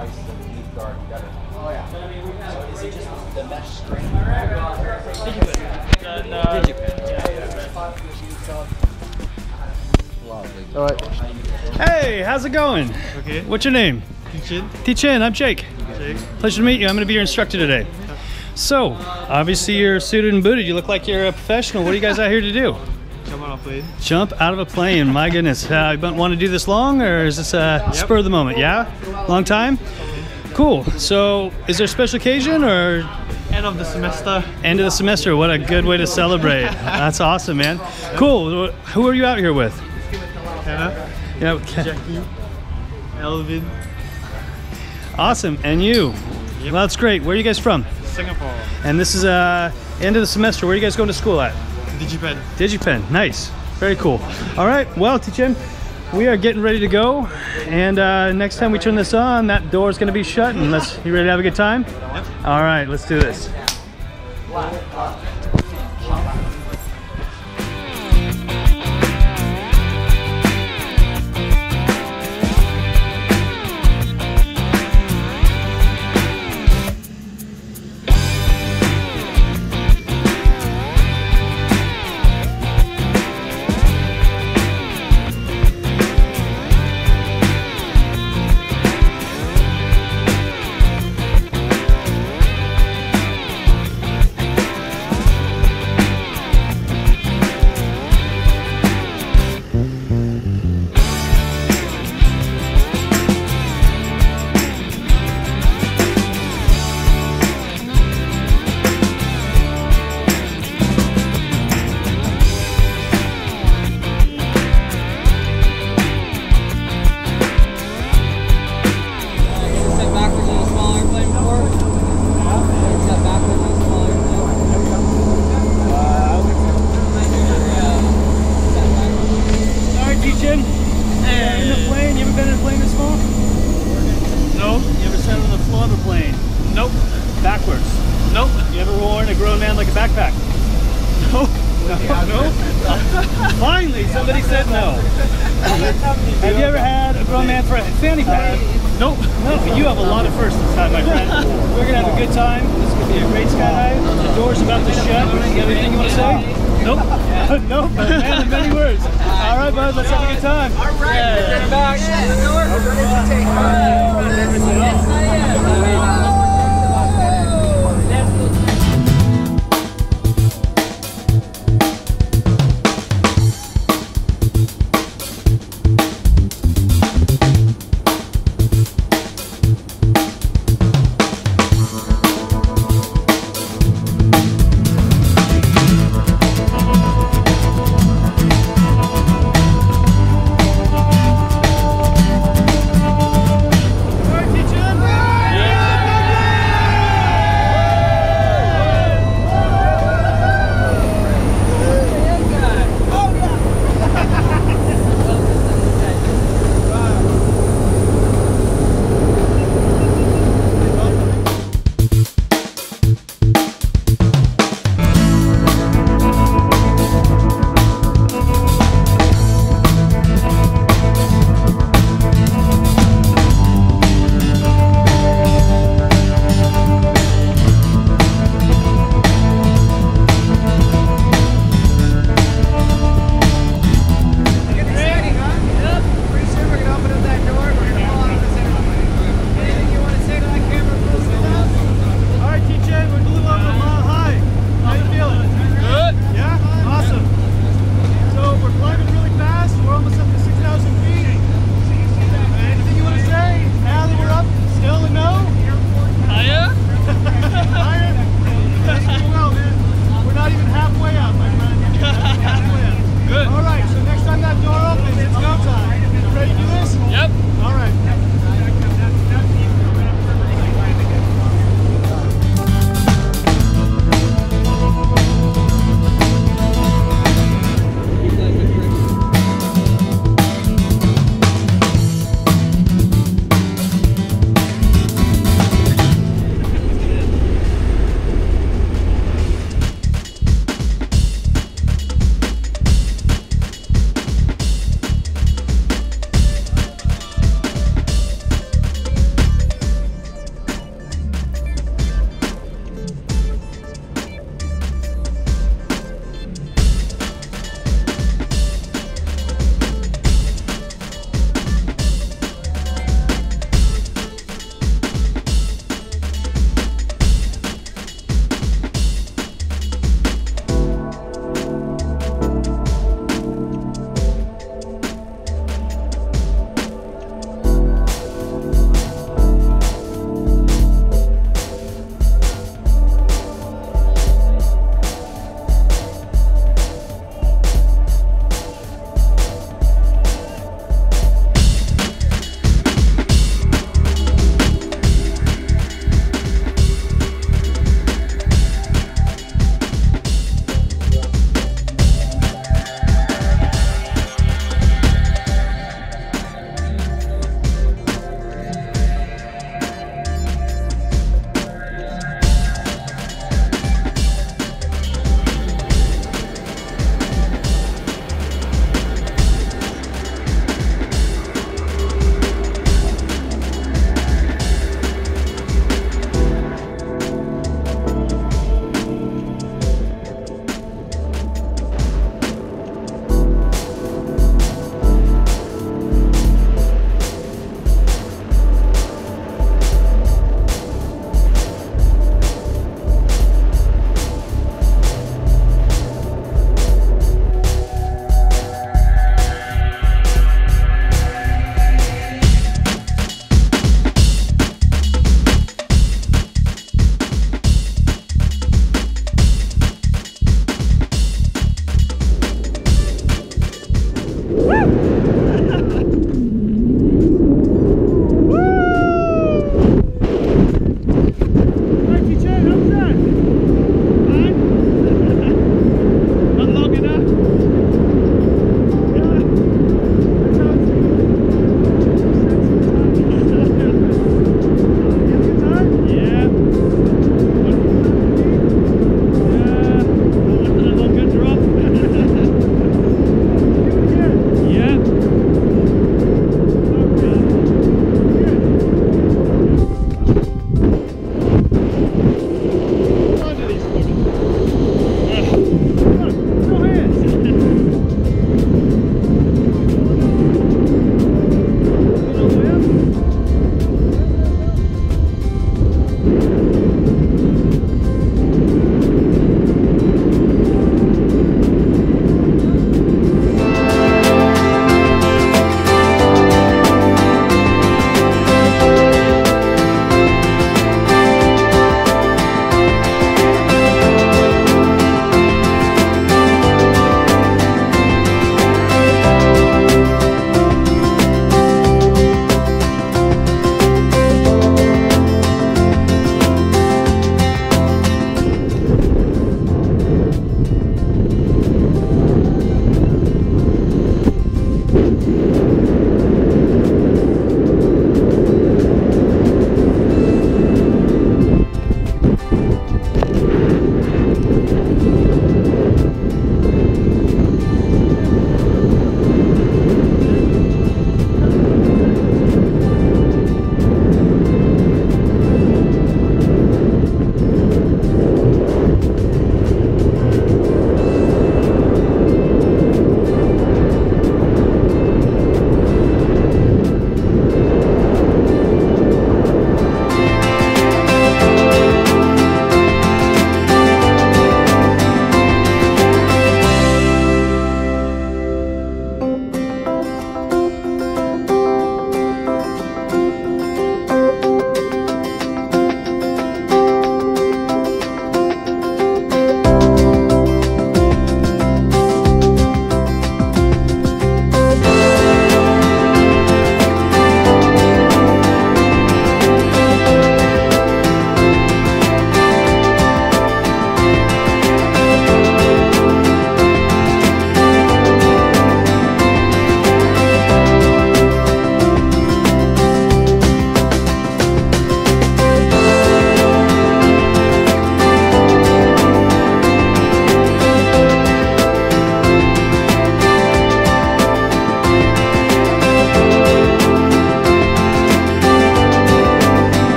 Oh yeah. So is it just the mesh screen? Hey, how's it going? Okay. What's your name? Teaching. T-Chin, I'm Jake. Jake. Pleasure to meet you. I'm going to be your instructor today. So, obviously you're suited and booted. You look like you're a professional. What are you guys out here to do? Jump on a plane. Jump out of a plane. My goodness. You want to do this long, or is this a spur of the moment? Yeah? Long time? Cool. So, is there a special occasion, or? End of the semester. End of the semester. What a good way to celebrate. That's awesome, man. Cool. Who are you out here with? Hannah. Yeah. Jackie. Elvin. Awesome. And you? Yep. Well, that's great. Where are you guys from? Singapore. And this is end of the semester. Where are you guys going to school at? Digipen. Digipen. Nice. Very cool. All right. Well, T-Chin, we are getting ready to go. And next time we turn this on, that door is going to be shut. And you ready to have a good time? Yep. All right. Let's do this. Finally, somebody said no. Have you ever had a grown man for a fanny pack? Nope. No, but you have a lot of firsts this time, my friend. We're going to have a good time. This is going to be a great skydive. The door's about to shut. You have anything you want to say? Nope. Nope. Man of many words. All right, bud. Let's have a good time. All right. Yeah. Back.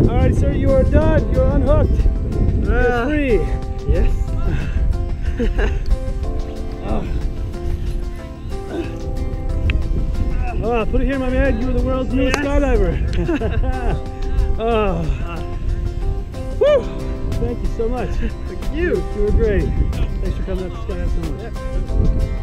All right, sir, you are done. You're unhooked. You're free. Yes. Oh, put it here, my man. You are the world's newest skydiver. Oh. Woo! Thank you so much. Thank you. You were great. Thanks for coming up to Skydive Snohomish.